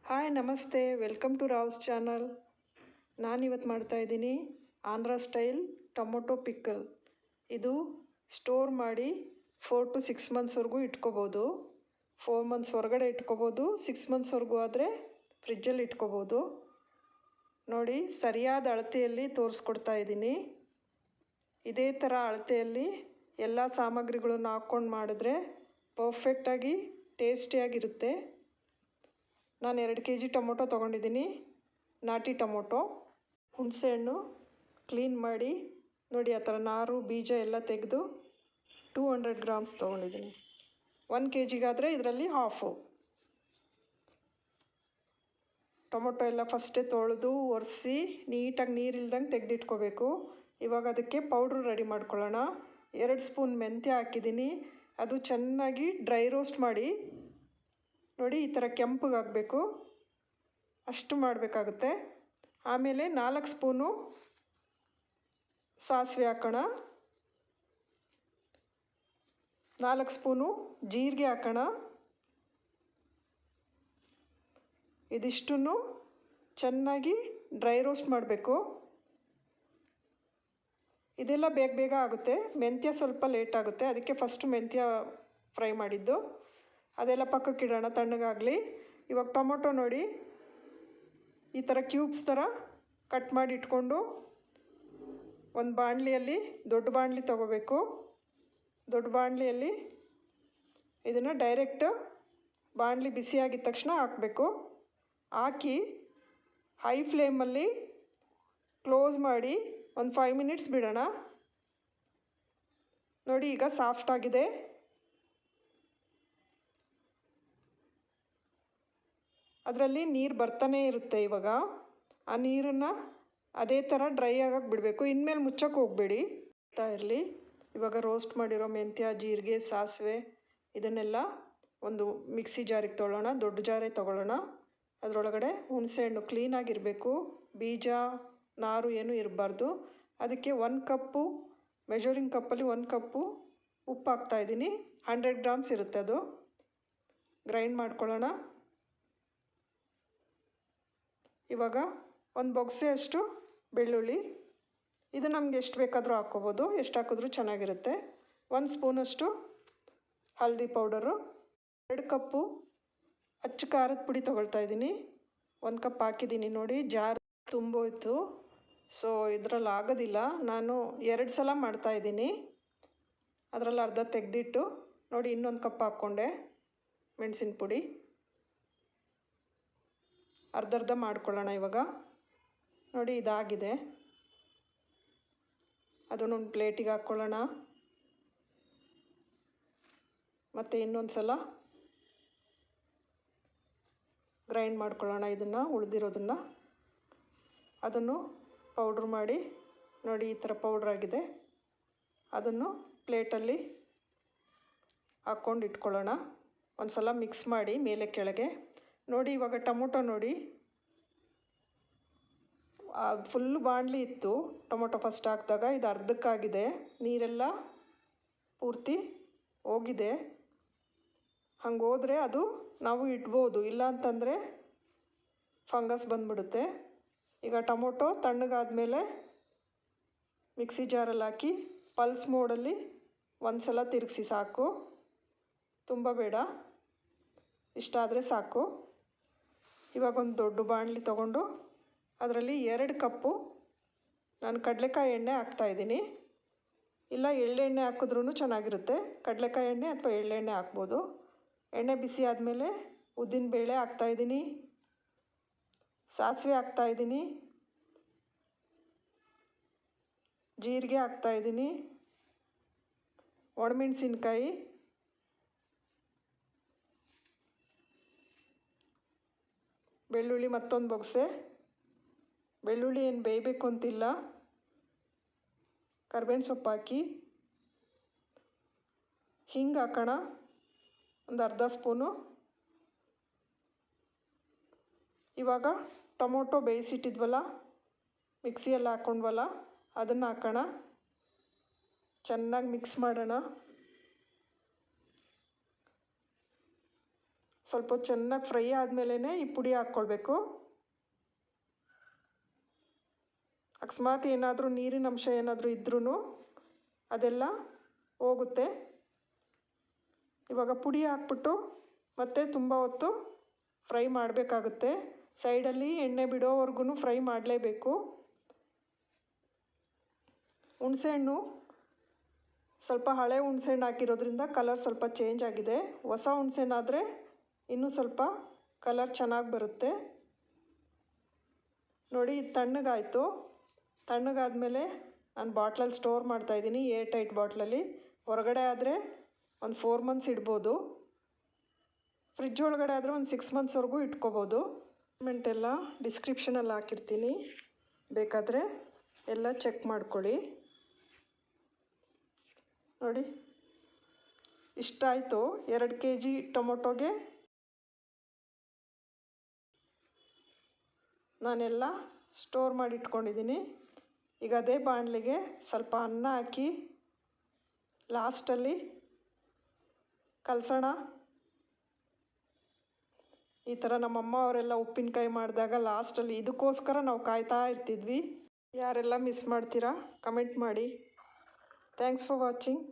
Hi ನಮಸ್ತೆ, welcome to Rouse channel. ನಾನಿವತ್ತು ಮಾಡ್ತಾಯಿದ್ದೀನಿ ಆಂಧ್ರ ಸ್ಟೈಲ್ ಟೊಮೊಟೊ ಪಿಕ್ಕಲ್. ಇದು ಸ್ಟೋರ್ ಮಾಡಿ 4 to 6 ಮಂತ್ಸ್ವರೆಗೂ ಇಟ್ಕೋಬೋದು. 4 ಮಂತ್ಸ್ ಹೊರಗಡೆ ಇಟ್ಕೋಬೋದು, 6 ಮಂತ್ಸ್ವರೆಗೂ ಆದರೆ ಫ್ರಿಜ್ಜಲ್ಲಿ ಇಟ್ಕೋಬೋದು. ನೋಡಿ, ಸರಿಯಾದ ಅಳತೆಯಲ್ಲಿ ತೋರಿಸ್ಕೊಡ್ತಾ ಇದ್ದೀನಿ. ಇದೇ ಥರ ಅಳತೆಯಲ್ಲಿ ಎಲ್ಲ ಸಾಮಗ್ರಿಗಳನ್ನು ಹಾಕ್ಕೊಂಡು ಮಾಡಿದ್ರೆ ಪರ್ಫೆಕ್ಟಾಗಿ ಟೇಸ್ಟಿಯಾಗಿರುತ್ತೆ. ನಾನು 2 kg ಟೊಮೊಟೊ ತೊಗೊಂಡಿದ್ದೀನಿ, ನಾಟಿ ಟೊಮೊಟೊ. ಹುಣಸೆಹಣ್ಣು ಕ್ಲೀನ್ ಮಾಡಿ ನೋಡಿ, ಆ ಥರ ನಾರು ಬೀಜ ಎಲ್ಲ ತೆಗೆದು 200 ಗ್ರಾಮ್ಸ್ ತೊಗೊಂಡಿದ್ದೀನಿ. 1 kgಗಾದರೆ ಇದರಲ್ಲಿ ಹಾಫು. ಟೊಮೊಟೊ ಎಲ್ಲ ಫಸ್ಟೇ ತೊಳೆದು ಒರೆಸಿ ನೀಟಾಗಿ ನೀರಿಲ್ದಂಗೆ ತೆಗೆದಿಟ್ಕೋಬೇಕು. ಇವಾಗ ಅದಕ್ಕೆ ಪೌಡ್ರು ರೆಡಿ ಮಾಡ್ಕೊಳ್ಳೋಣ. 2 ಸ್ಪೂನ್ ಮೆಂತ್ಯ ಹಾಕಿದ್ದೀನಿ. ಅದು ಚೆನ್ನಾಗಿ ಡ್ರೈ ರೋಸ್ಟ್ ಮಾಡಿ ನೋಡಿ, ಈ ಥರ ಕೆಂಪಗಾಗಬೇಕು, ಅಷ್ಟು ಮಾಡಬೇಕಾಗುತ್ತೆ. ಆಮೇಲೆ 4 ಸ್ಪೂನು ಸಾಸಿವೆ ಹಾಕೋಣ, 4 ಸ್ಪೂನು ಜೀರಿಗೆ ಹಾಕೋಣ. ಇದಿಷ್ಟನ್ನು ಚೆನ್ನಾಗಿ ಡ್ರೈ ರೋಸ್ಟ್ ಮಾಡಬೇಕು. ಇದೆಲ್ಲ ಬೇಗ ಬೇಗ ಆಗುತ್ತೆ, ಮೆಂತ್ಯ ಸ್ವಲ್ಪ ಲೇಟ್ ಆಗುತ್ತೆ, ಅದಕ್ಕೆ ಫಸ್ಟು ಮೆಂತ್ಯ ಫ್ರೈ ಮಾಡಿದ್ದು. ಅದೆಲ್ಲ ಪಕ್ಕಕ್ಕಿಡೋಣ, ತಣ್ಣಗಾಗಲಿ. ಇವಾಗ ಟೊಮೊಟೊ ನೋಡಿ, ಈ ಥರ ಕ್ಯೂಬ್ಸ್ ಥರ ಕಟ್ ಮಾಡಿ ಇಟ್ಕೊಂಡು ಒಂದು ಬಾಣಲಿಯಲ್ಲಿ, ದೊಡ್ಡ ಬಾಣಲಿ ತೊಗೋಬೇಕು. ದೊಡ್ಡ ಬಾಣಲಿಯಲ್ಲಿ ಇದನ್ನು ಡೈರೆಕ್ಟ್ ಬಾಣಲಿ ಬಿಸಿಯಾಗಿದ್ದ ತಕ್ಷಣ ಹಾಕಬೇಕು. ಹಾಕಿ ಹೈ ಫ್ಲೇಮಲ್ಲಿ ಕ್ಲೋಸ್ ಮಾಡಿ ಒಂದು 5 ಮಿನಿಟ್ಸ್ ಬಿಡೋಣ. ನೋಡಿ, ಈಗ ಸಾಫ್ಟಾಗಿದೆ. ಅದರಲ್ಲಿ ನೀರು ಬರ್ತಾನೆ ಇರುತ್ತೆ. ಇವಾಗ ಆ ನೀರನ್ನು ಅದೇ ಥರ ಡ್ರೈ ಆಗಕ್ಕೆ ಬಿಡಬೇಕು. ಇನ್ಮೇಲೆ ಮುಚ್ಚಕ್ಕೆ ಹೋಗಬೇಡಿ, ಇರಲಿ. ಇವಾಗ ರೋಸ್ಟ್ ಮಾಡಿರೋ ಮೆಂತ್ಯ, ಜೀರಿಗೆ, ಸಾಸಿವೆ ಇದನ್ನೆಲ್ಲ ಒಂದು ಮಿಕ್ಸಿ ಜಾರಿಗೆ ತೊಗೊಳ್ಳೋಣ. ದೊಡ್ಡ ಜಾರೇ ತೊಗೊಳ್ಳೋಣ. ಅದರೊಳಗಡೆ ಹುಣಸೆಹಣ್ಣು ಕ್ಲೀನಾಗಿರಬೇಕು, ಬೀಜ ನಾರು ಏನೂ ಇರಬಾರ್ದು. ಅದಕ್ಕೆ 1 ಕಪ್ಪು, ಮೆಜರಿಂಗ್ ಕಪ್ಪಲ್ಲಿ 1 ಕಪ್ಪು ಉಪ್ಪು ಹಾಕ್ತಾಯಿದ್ದೀನಿ. 100 ಗ್ರಾಮ್ಸ್ ಇರುತ್ತೆ. ಅದು ಗ್ರೈಂಡ್ ಮಾಡ್ಕೊಳ್ಳೋಣ. ಇವಾಗ ಒಂದು ಬೊಗಸೆ ಅಷ್ಟು ಬೆಳ್ಳುಳ್ಳಿ, ಇದು ನಮ್ಗೆ ಎಷ್ಟು ಬೇಕಾದರೂ ಹಾಕ್ಕೋಬೋದು, ಎಷ್ಟು ಹಾಕಿದ್ರೂ ಚೆನ್ನಾಗಿರುತ್ತೆ. 1 ಸ್ಪೂನಷ್ಟು ಹಲ್ದಿ ಪೌಡರು, 2 ಕಪ್ಪು ಅಚ್ಚ ಖಾರದ ಪುಡಿ ತೊಗೊಳ್ತಾ ಇದ್ದೀನಿ. 1 ಕಪ್ ಹಾಕಿದ್ದೀನಿ. ನೋಡಿ, ಜಾರ್ ತುಂಬೋಯ್ತು, ಸೊ ಇದರಲ್ಲಿ ಆಗೋದಿಲ್ಲ. ನಾನು 2 ಸಲ ಮಾಡ್ತಾಯಿದ್ದೀನಿ. ಅದರಲ್ಲಿ ಅರ್ಧ ತೆಗೆದಿಟ್ಟು ನೋಡಿ, ಇನ್ನೊಂದು ಕಪ್ ಹಾಕ್ಕೊಂಡೆ. ಮೆಣಸಿನ ಪುಡಿ ಅರ್ಧ ಮಾಡ್ಕೊಳ್ಳೋಣ. ಇವಾಗ ನೋಡಿ, ಇದಾಗಿದೆ. ಅದನ್ನೊಂದು ಪ್ಲೇಟಿಗೆ ಹಾಕ್ಕೊಳ್ಳೋಣ. ಮತ್ತು ಇನ್ನೊಂದು ಸಲ ಗ್ರೈಂಡ್ ಮಾಡ್ಕೊಳ್ಳೋಣ. ಇದನ್ನು ಉಳಿದಿರೋದನ್ನು ಅದನ್ನು ಪೌಡ್ರ್ ಮಾಡಿ ನೋಡಿ, ಈ ಥರ ಪೌಡ್ರಾಗಿದೆ. ಅದನ್ನು ಪ್ಲೇಟಲ್ಲಿ ಹಾಕ್ಕೊಂಡು ಇಟ್ಕೊಳ್ಳೋಣ. ಒಂದು ಸಲ ಮಿಕ್ಸ್ ಮಾಡಿ ಮೇಲೆ ಕೆಳಗೆ. ನೋಡಿ, ಇವಾಗ ಟೊಮೊಟೊ ನೋಡಿ, ಫುಲ್ಲು ಬಾಣಲಿ ಇತ್ತು ಟೊಮೊಟೊ ಫಸ್ಟ್ ಹಾಕಿದಾಗ. ಇದು ಅರ್ಧಕ್ಕಾಗಿದೆ, ನೀರೆಲ್ಲ ಪೂರ್ತಿ ಹೋಗಿದೆ. ಹಂಗೆ ಹೋದರೆ ಅದು ನಾವು ಇಡ್ಬೋದು, ಇಲ್ಲ ಅಂತಂದರೆ ಫಂಗಸ್ ಬಂದ್ಬಿಡುತ್ತೆ. ಈಗ ಟೊಮೊಟೊ ತಣ್ಣಗಾದ್ಮೇಲೆ ಮಿಕ್ಸಿ ಜಾರಲ್ಲಿ ಹಾಕಿ ಪಲ್ಸ್ ಮೋಡಲ್ಲಿ ಒಂದು ಸಲ ತಿರುಗಿಸಿ ಸಾಕು, ತುಂಬ ಬೇಡ, ಇಷ್ಟಾದರೆ ಸಾಕು. ಇವಾಗ ಒಂದು ದೊಡ್ಡ ಬಾಣಲಿ ತೊಗೊಂಡು ಅದರಲ್ಲಿ 2 ಕಪ್ಪು ನಾನು ಕಡಲೆಕಾಯಿ ಎಣ್ಣೆ ಹಾಕ್ತಾಯಿದ್ದೀನಿ. ಇಲ್ಲ ಎಳ್ಳೆಣ್ಣೆ ಹಾಕಿದ್ರೂ ಚೆನ್ನಾಗಿರುತ್ತೆ. ಕಡಲೆಕಾಯಿ ಎಣ್ಣೆ ಅಥವಾ ಎಳ್ಳೆಣ್ಣೆ ಹಾಕ್ಬೋದು. ಎಣ್ಣೆ ಬಿಸಿ ಆದಮೇಲೆ ಉದ್ದಿನಬೇಳೆ ಹಾಕ್ತಾಯಿದ್ದೀನಿ, ಸಾಸಿವೆ ಹಾಕ್ತಾಯಿದ್ದೀನಿ, ಜೀರಿಗೆ ಹಾಕ್ತಾಯಿದ್ದೀನಿ, ಒಣಮೆಣಸಿನ್ಕಾಯಿ, ಬೆಳ್ಳುಳ್ಳಿ, ಮತ್ತೊಂದು ಬೊಗಸೆ ಬೆಳ್ಳುಳ್ಳಿ. ಏನು ಬೇಯಬೇಕು ಅಂತಿಲ್ಲ. ಕರ್ಬೇವಿನ ಸೊಪ್ಪು ಹಾಕಿ, ಹಿಂಗೆ ಹಾಕೋಣ ಒಂದು ಅರ್ಧ ಸ್ಪೂನು. ಇವಾಗ ಟೊಮೊಟೊ ಬೇಯಿಸಿಟ್ಟಿದ್ವಲ್ಲ, ಮಿಕ್ಸಿಯಲ್ಲಿ ಹಾಕ್ಕೊಂಡ್ವಲ್ಲ, ಅದನ್ನು ಹಾಕೋಣ. ಚೆನ್ನಾಗಿ ಮಿಕ್ಸ್ ಮಾಡೋಣ. ಸ್ವಲ್ಪ ಚೆನ್ನಾಗಿ ಫ್ರೈ ಆದಮೇಲೆ ಈ ಪುಡಿ ಹಾಕ್ಕೊಳ್ಬೇಕು. ಅಕಸ್ಮಾತ್ ಏನಾದರೂ ನೀರಿನ ಅಂಶ ಏನಾದರೂ ಇದ್ರೂ ಅದೆಲ್ಲ ಹೋಗುತ್ತೆ. ಇವಾಗ ಪುಡಿ ಹಾಕ್ಬಿಟ್ಟು ಮತ್ತೆ ತುಂಬ ಹೊತ್ತು ಫ್ರೈ ಮಾಡಬೇಕಾಗುತ್ತೆ. ಸೈಡಲ್ಲಿ ಎಣ್ಣೆ ಬಿಡೋವರೆಗೂ ಫ್ರೈ ಮಾಡಲೇಬೇಕು. ಹುಣಸೆಹಣ್ಣು ಸ್ವಲ್ಪ ಹಳೆ ಹುಣಸೆಹಣ್ಣು ಹಾಕಿರೋದ್ರಿಂದ ಕಲರ್ ಸ್ವಲ್ಪ ಚೇಂಜ್ ಆಗಿದೆ. ಹೊಸ ಹುಣಸೆಹಣ್ಣಾದರೆ ಇನ್ನೂ ಸ್ವಲ್ಪ ಕಲರ್ ಚೆನ್ನಾಗಿ ಬರುತ್ತೆ. ನೋಡಿ ಇದು ತಣ್ಣಗಾಯಿತು. ತಣ್ಣಗಾದಮೇಲೆ ನಾನು ಬಾಟ್ಲಲ್ಲಿ ಸ್ಟೋರ್ ಮಾಡ್ತಾಯಿದ್ದೀನಿ, ಏರ್ ಟೈಟ್ ಬಾಟ್ಲಲ್ಲಿ. ಹೊರಗಡೆ ಆದರೆ ಒಂದು 4 ಮಂತ್ಸ್ ಇಡ್ಬೋದು. ಫ್ರಿಡ್ಜ್ ಒಳಗಡೆ ಆದರೆ ಒಂದು 6 ಮಂತ್ಸ್ವರೆಗೂ ಇಟ್ಕೋಬೋದು. ಮೆಂಟೆಲ್ಲ ಡಿಸ್ಕ್ರಿಪ್ಷನಲ್ಲಿ ಹಾಕಿರ್ತೀನಿ, ಬೇಕಾದರೆ ಎಲ್ಲ ಚೆಕ್ ಮಾಡ್ಕೊಳ್ಳಿ. ನೋಡಿ ಇಷ್ಟಾಯಿತು 2 kg ಟೊಮೊಟೊಗೆ. ನಾನೆಲ್ಲ ಸ್ಟೋರ್ ಮಾಡಿ ಇಟ್ಕೊಂಡಿದ್ದೀನಿ. ಈಗ ಅದೇ ಬಾಣಲೆಗೆ ಸ್ವಲ್ಪ ಅನ್ನ ಹಾಕಿ ಲಾಸ್ಟಲ್ಲಿ ಕಲಸೋಣ. ಈ ಥರ ನಮ್ಮಮ್ಮ ಅವರೆಲ್ಲ ಉಪ್ಪಿನಕಾಯಿ ಮಾಡಿದಾಗ ಲಾಸ್ಟಲ್ಲಿ ಇದಕ್ಕೋಸ್ಕರ ನಾವು ಕಾಯ್ತಾ ಇರ್ತಿದ್ವಿ. ಯಾರೆಲ್ಲ ಮಿಸ್ ಮಾಡ್ತೀರಾ ಕಮೆಂಟ್ ಮಾಡಿ. Thanks for watching.